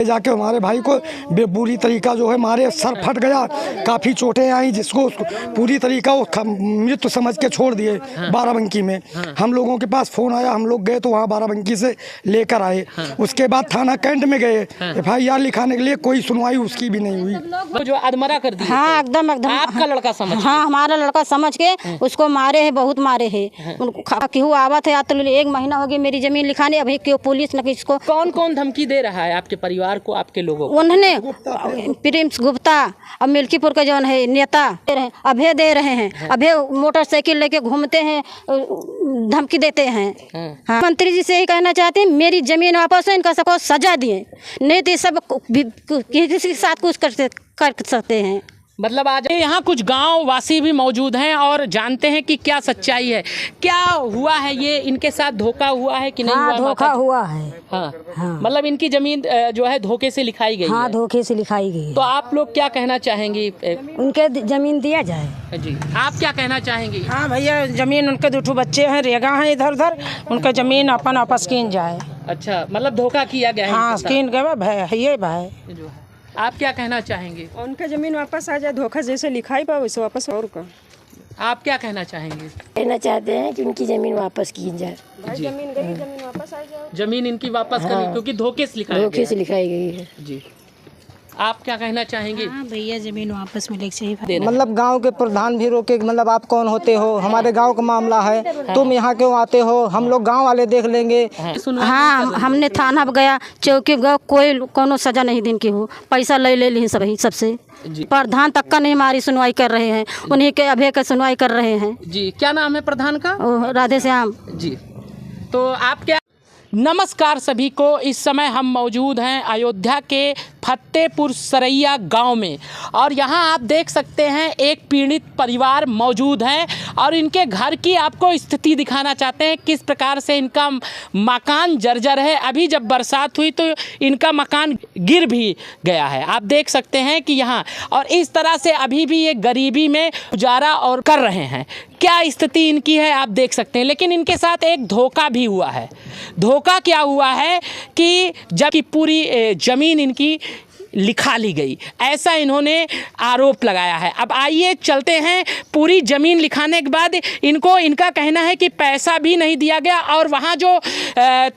जाके हमारे भाई को बुरी तरीका जो है मारे, सर फट गया, काफ़ी चोटें आई, जिसको पूरी तरीका वो मृत्यु समझ के छोड़ दिए बाराबंकी में। हम लोगों के पास फ़ोन आया, हम लोग गए तो वहाँ बाराबंकी से लेकर आए। उसके बाद थाना कैंट में गए, FIR लिखाने के लिए, कोई सुनवाई उसकी भी नहीं हुई। जो अधमरा कर दिया। हाँ एकदम एकदम। आपका लड़का समझ? हाँ हमारा लड़का समझ के उसको मारे है, बहुत मारे है। क्यों आवत है, तो 1 महीना हो गया मेरी जमीन लिखाने, अभी क्यों पुलिस न किसको। कौन कौन धमकी दे रहा है आपके परिवार को, आपके लोगों को? उन्होंने प्रिंस गुप्ता और मिल्कीपुर का जौन है नेता अभय दे रहे हैं। अभय मोटरसाइकिल लेके घूमते हैं, धमकी देते हैं। हाँ। मंत्री जी से यही कहना चाहते हैं मेरी जमीन वापस है, इनका सबको सजा दिए, नहीं तो सब किसी के साथ कुछ कर सकते हैं। मतलब आज यहाँ कुछ गांव वासी भी मौजूद हैं और जानते हैं कि क्या सच्चाई है, क्या हुआ है, ये इनके साथ धोखा हुआ है कि नहीं? हाँ, हुआ? धोखा हुआ है। हाँ। हाँ। मतलब इनकी जमीन जो है धोखे से लिखाई गई हाँ, है। धोखे से लिखाई गई। तो आप लोग क्या कहना चाहेंगे? उनके जमीन दिया जाए। जी, आप क्या कहना चाहेंगे? हाँ भैया, जमीन उनके 2 बच्चे हैं, रेगा हैं इधर उधर, उनका जमीन अपन वापस कीन जाए। अच्छा, मतलब धोखा किया गया है। हाँ, कीन गए भाई, ये भाई। जो है आप क्या कहना चाहेंगे? उनका जमीन वापस आ जाए, धोखा जैसे लिखाई पाओ वैसे वापस। और का आप क्या कहना चाहेंगे? कहना चाहते हैं कि उनकी जमीन वापस की जाए। जमीन गई, जमीन वापस आ जाए। जमीन इनकी वापस करनी, क्योंकि धोखे से लिखाया धोखे से लिखाई गई है। जी, आप क्या कहना चाहेंगे? हाँ भैया, जमीन वापस मिले चाहिए। मतलब गांव के प्रधान भी रोके, मतलब आप कौन होते हो, हमारे गांव का मामला है, तुम यहाँ क्यों आते हो, हम लोग गांव वाले देख लेंगे। हाँ, हमने थाना गया, चौकी गया, कोई कोनो सजा नहीं दिन की हो, पैसा ले ली सभी सबसे। प्रधान तक का नहीं हमारी सुनवाई कर रहे हैं, उन्हीं के अभय का सुनवाई कर रहे हैं। जी, क्या नाम है प्रधान का? राधे श्याम जी। तो आप क्या? नमस्कार सभी को। इस समय हम मौजूद हैं अयोध्या के फतेहपुर सरैया गांव में और यहां आप देख सकते हैं एक पीड़ित परिवार मौजूद हैं और इनके घर की आपको स्थिति दिखाना चाहते हैं, किस प्रकार से इनका मकान जर्जर है। अभी जब बरसात हुई तो इनका मकान गिर भी गया है, आप देख सकते हैं कि यहाँ, और इस तरह से अभी भी ये गरीबी में गुजारा और कर रहे हैं। क्या स्थिति इनकी है आप देख सकते हैं। लेकिन इनके साथ एक धोखा भी हुआ है। धोखा क्या हुआ है कि जबकि पूरी ज़मीन इनकी लिखा ली गई, ऐसा इन्होंने आरोप लगाया है। अब आइए चलते हैं, पूरी ज़मीन लिखाने के बाद इनको, इनका कहना है कि पैसा भी नहीं दिया गया और वहाँ जो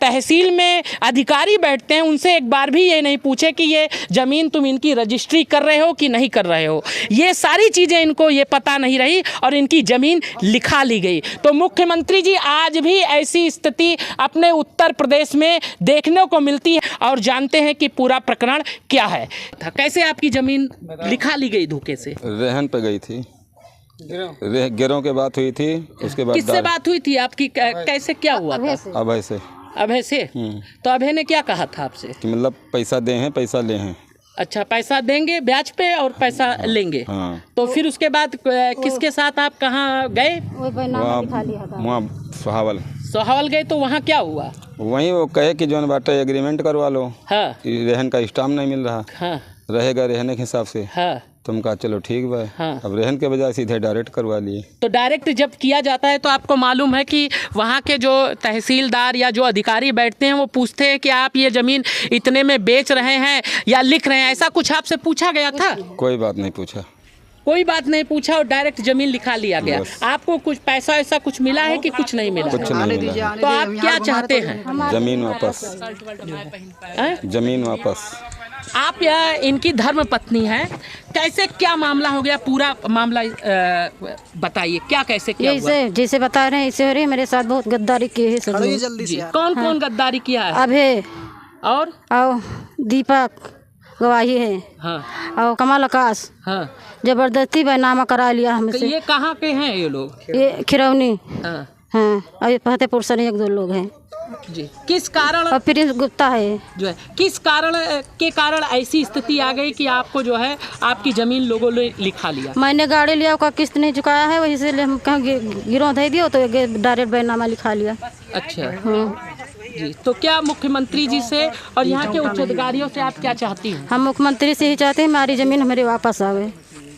तहसील में अधिकारी बैठते हैं उनसे एक बार भी ये नहीं पूछे कि ये ज़मीन तुम इनकी रजिस्ट्री कर रहे हो कि नहीं कर रहे हो। ये सारी चीज़ें इनको ये पता नहीं रही और इनकी ज़मीन लिखा ली गई। तो मुख्यमंत्री जी, आज भी ऐसी स्थिति अपने उत्तर प्रदेश में देखने को मिलती है और जानते हैं कि पूरा प्रकरण क्या है। कैसे आपकी जमीन लिखा ली गई धोखे से? रेहन पे गई थी, गिरों के बात हुई थी, उसके बाद किससे बात हुई थी आपकी? कैसे क्या हुआ था? अभय से। अभय से? तो अभय ने क्या कहा था आपसे? कि मतलब पैसा दे हैं, पैसा ले हैं। अच्छा, पैसा देंगे ब्याज पे और पैसा लेंगे। हाँ। तो फिर उसके बाद किसके साथ आप कहाँ गए? वहाँ सोहावल गए, तो वहाँ क्या हुआ? वहीं वो कहे कि जो बाटे एग्रीमेंट करवा लो। हाँ। रेहन का स्टाम्प नहीं मिल रहा। हाँ। रहेगा रहने के हिसाब से। हाँ। तुम कहा चलो ठीक बा। हाँ। अब रेहन के बजाय सीधे डायरेक्ट करवा लिए। तो डायरेक्ट जब किया जाता है तो आपको मालूम है कि वहाँ के जो तहसीलदार या जो अधिकारी बैठते हैं वो पूछते हैं कि आप ये ज़मीन इतने में बेच रहे हैं या लिख रहे हैं, ऐसा कुछ आपसे पूछा गया था? कोई बात नहीं पूछा। कोई बात नहीं पूछा और डायरेक्ट जमीन लिखा लिया गया। आपको कुछ पैसा ऐसा कुछ मिला है कि कुछ नहीं मिला? कुछ नहीं मिला। तो आप क्या चाहते हैं? जमीन वापस। जमीन वापस। आप या इनकी धर्म पत्नी है, कैसे क्या मामला हो गया? पूरा मामला बताइए, क्या कैसे क्या हुआ? जैसे बता रहे हैं ऐसे हो रही है। मेरे साथ बहुत गद्दारी की है सब। कौन कौन गद्दारी किया है? अभय और दीपक गवाही है। हाँ। और कमल आकाश। हाँ। जबरदस्ती बैनामा करा लिया हमसे। ये कहाँ के हैं ये लोग? ये खिरौनी। हाँ। हाँ, और फतेहपुर से 1-2 लोग हैं जी। किस कारण? और प्रिंस गुप्ता है जो है, किस कारण के कारण ऐसी स्थिति आ गई कि आपको जो है आपकी जमीन लोगों ने लिखा लिया? मैंने गाड़ी लिया, उसका किस्त नहीं चुकाया है, वही से हम कहाँ गिरोह दे दियो तो डायरेक्ट बैनामा लिखा लिया। अच्छा। जी, तो क्या मुख्यमंत्री जी से और यहाँ के उच्च अधिकारियों से आप क्या चाहती हैं? हम मुख्यमंत्री से ही चाहते हैं हमारी जमीन हमारे वापस आवे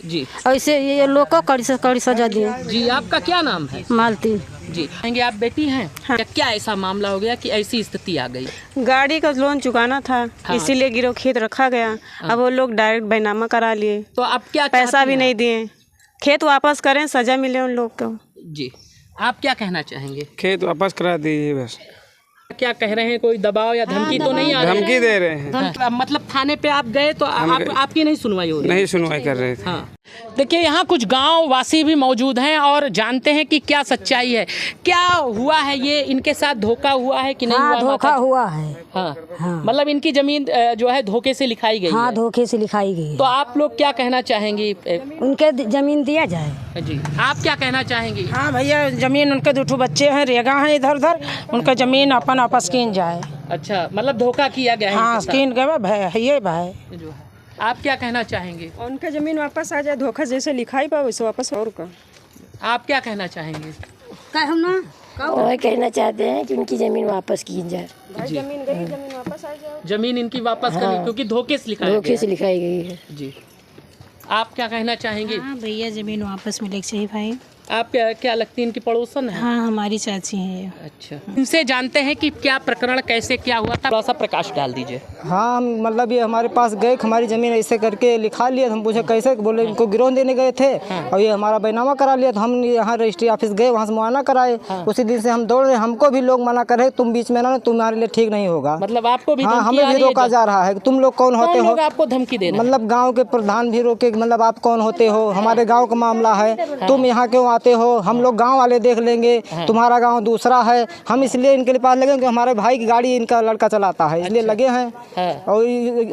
जी। ऐसे ये लोग को कड़ी से कड़ी सजा दिए। जी, आपका क्या नाम है? मालती। जी कहेंगे आप बेटी हैं। हाँ। क्या ऐसा मामला हो गया कि ऐसी स्थिति आ गई? गाड़ी का लोन चुकाना था, हाँ। इसीलिए गिरव खेत रखा गया। अब वो लोग डायरेक्ट बैनामा करा लिए, तो अब क्या पैसा चाहती भी हैं नहीं दिए। खेत वापस करें, सजा मिले उन लोग को। जी आप क्या कहना चाहेंगे? खेत वापस करा दीजिए बस। क्या कह रहे हैं, कोई दबाव या धमकी तो नहीं आ रही? धमकी दे रहे हैं। हाँ। मतलब थाने पे आप गए तो आपकी नहीं सुनवाई हो रही? नहीं सुनवाई कर रहे थे। हाँ। देखिए यहाँ कुछ गांव वासी भी मौजूद हैं और जानते हैं कि क्या सच्चाई है, क्या हुआ है, ये इनके साथ धोखा हुआ है कि नहीं हुआ? धोखा हुआ है। हाँ। मतलब इनकी जमीन जो है धोखे से लिखाई गई है। धोखे से लिखाई गई तो आप लोग क्या कहना चाहेंगी? उनके जमीन दिया जाए। जी आप क्या कहना चाहेंगी? हाँ भैया, जमीन उनके 2 बच्चे हैं, रेगा हैं इधर उधर, उनका जमीन अपन वापस कीन जाए। अच्छा, मतलब धोखा किया गया है। हाँ कीन गए भाई, ये भाई। जो है आप क्या कहना चाहेंगे? उनका जमीन वापस आ जाए, धोखा जैसे लिखाई पाओ वैसे वापस। और का आप क्या कहना चाहेंगे? और कहना चाहते हैं कि उनकी ज़मीन वापस की जाए। जमीन गई, जमीन वापस आ जाए। जमीन इनकी वापस करनी, क्योंकि धोखे से लिखा धोखे से लिखाई गई है। जी आप क्या कहना चाहेंगे? हाँ भैया, जमीन वापस मिले चाहिए भाई। आप क्या लगती है, इनकी पड़ोसन है? हाँ हमारी चाची है ये। अच्छा, इनसे जानते हैं कि क्या प्रकरण कैसे क्या हुआ था, थोड़ा सा प्रकाश डाल दीजिए। हाँ, हम मतलब ये हमारे पास गए, हमारी ज़मीन ऐसे करके लिखा लिया। हम पूछे कैसे, बोले इनको गिरौह देने गए थे और ये हमारा बैनामा करा लिया। तो हम यहाँ रजिस्ट्री ऑफिस गए, वहाँ से मुआयना कराए। उसी दिन से हम दौड़ रहे, हमको भी लोग मना कर रहे तुम बीच में ना, तुम्हारे लिए ठीक नहीं होगा। मतलब आपको भी हाँ, हमें भी रोका जा रहा है। तुम लोग कौन होते हो? आपको धमकी दे रहे हैं? मतलब गांव के प्रधान भी रोके, मतलब आप कौन होते हो? हमारे गांव का मामला है, तुम यहाँ क्यों आते हो? हम लोग गांव वाले देख लेंगे, तुम्हारा गांव दूसरा है। हम इसलिए इनके पास लगे कि हमारे भाई की गाड़ी इनका लड़का चलाता है, इसलिए लगे हैं। और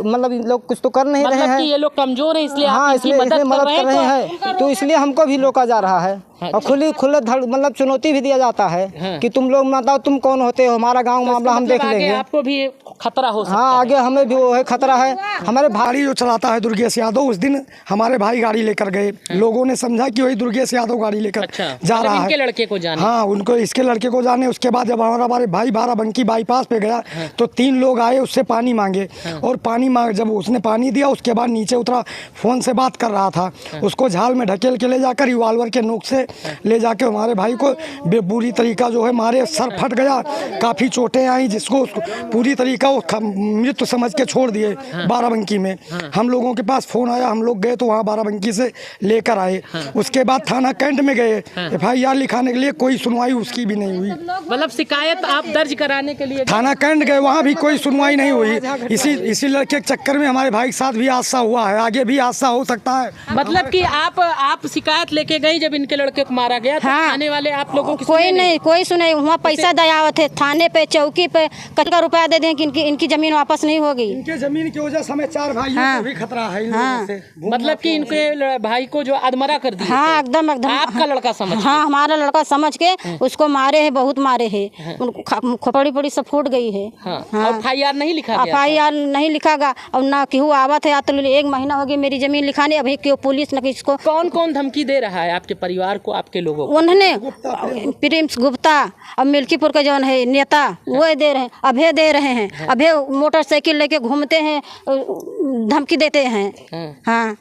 मतलब इन लोग कुछ तो कर नहीं रहे हैं। ये लोग कमजोर हैं, इसलिए हाँ, इसलिए मदद कर रहे हैं। तो इसलिए हमको भी रोका जा रहा है और खुले मतलब चुनौती भी दिया जाता है कि तुम लोग बताओ तुम कौन होते हो, हमारा गांव मामला हम देख लेंगे। आपको भी खतरा हो सकता है। हाँ, आगे हमें भी वो है खतरा है। हमारे गाड़ी जो चलाता है दुर्गेश यादव, उस दिन हमारे भाई गाड़ी लेकर गए। लोगों ने समझा कि वही दुर्गेश यादव गाड़ी लेकर जा रहा है। इनके लड़के को जाने? हाँ, उनको इसके लड़के को जाने। उसके बाद जब हमारे भाई बाराबंकी बाईपास पे गया तो 3 लोग आए, उससे पानी मांगे और पानी मांग जब उसने पानी दिया उसके बाद नीचे उतरा, फोन से बात कर रहा था। उसको झाल में ढकेल के ले जाकर रिवॉल्वर के नोक से ले जाके हमारे भाई को बुरी तरीका जो है मारे, सर फट गया, काफ़ी चोटें आई, जिसको पूरी तरीका मृत्यु समझ के छोड़ दिए बाराबंकी में। हम लोगों के पास फ़ोन आया, हम लोग गए तो वहाँ बाराबंकी से लेकर आए। उसके बाद थाना कैंट में गए, FIR लिखाने के लिए, कोई सुनवाई उसकी भी नहीं हुई। मतलब शिकायत आप दर्ज कराने के लिए थाना कैंट गए, वहाँ भी कोई सुनवाई नहीं हुई। इसी लड़के के चक्कर में हमारे भाई के साथ भी हादसा हुआ है, आगे भी हादसा हो सकता है। मतलब कि आप शिकायत लेके गई जब इनके लड़के को मारा गया? हाँ। थाने वाले आप लोगों की कोई नहीं, कोई सुने। वहाँ पैसा दयावत है, थाने पे चौकी पे कितना रुपया दे दें कि इनकी जमीन वापस नहीं होगी। इनके जमीन की वजह से हमें 4 भाइयों को भी खतरा है इन लोगों से। मतलब कि इनके भाई को जो अधमरा कर दिया? हाँ, एकदम आपका लड़का समझ? हाँ, हमारा लड़का समझ के उसको मारे है, बहुत मारे है। उनको खोपड़ी पड़ी सब फूट गई है। FIR नहीं लिखा गया? FIR नहीं लिखा गया और ना केहू आवत है। तो 1 महीना हो गया मेरी जमीन लिखाने, अभी क्यों पुलिस न किसको। कौन कौन धमकी दे रहा है आपके परिवार को, आपके लोगों को? उन्होंने प्रिंस गुप्ता और मिल्कीपुर का जौन है नेता, वो दे रहे हैं, अभय दे रहे हैं। अभय मोटरसाइकिल लेके घूमते हैं, धमकी देते हैं। हाँ,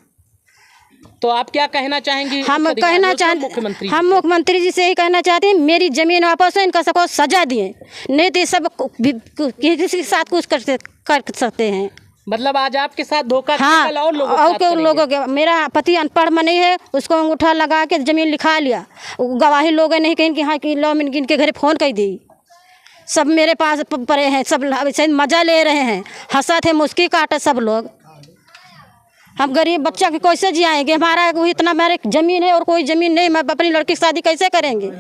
तो आप क्या कहना चाहेंगे? हम कहना चाहते, हम मुख्यमंत्री जी से ही कहना चाहते हैं मेरी जमीन वापस हो, इनका सबको सजा दिए, नहीं तो सब किसी के साथ कुछ कर सकते हैं। मतलब आज आपके साथ धोखा? हाँ, और लोगों के मेरा पति अनपढ़ में नहीं है, उसको अंगूठा लगा के जमीन लिखा लिया। गवाही लोग नहीं कहीं कि हाँ कि लो, इनके घर फोन कर दी। सब मेरे पास पड़े हैं, सब मजा ले रहे हैं, हंसा थे, मुस्की काटे सब लोग। हम गरीब बच्चा के कैसे जियाएंगे? हमारा इतना मेरे जमीन है और कोई जमीन नहीं, मैं अपनी लड़की की शादी कैसे करेंगे?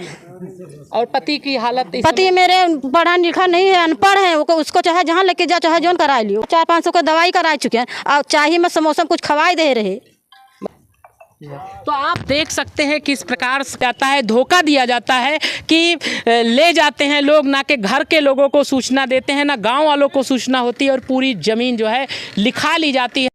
और पति की हालत? पति मेरे पढ़ा लिखा नहीं है, अनपढ़ है। उसको चाहे जहाँ लेके जा, चाहे जोन करा लियो। 400-500 का दवाई करा चुके हैं और चाहे मैं समोसा कुछ खवाई दे रहे। तो आप देख सकते हैं किस प्रकार से जाता है, धोखा दिया जाता है कि ले जाते हैं लोग, ना कि घर के लोगों को सूचना देते हैं, ना गांव वालों को सूचना होती है और पूरी ज़मीन जो है लिखा ली जाती है।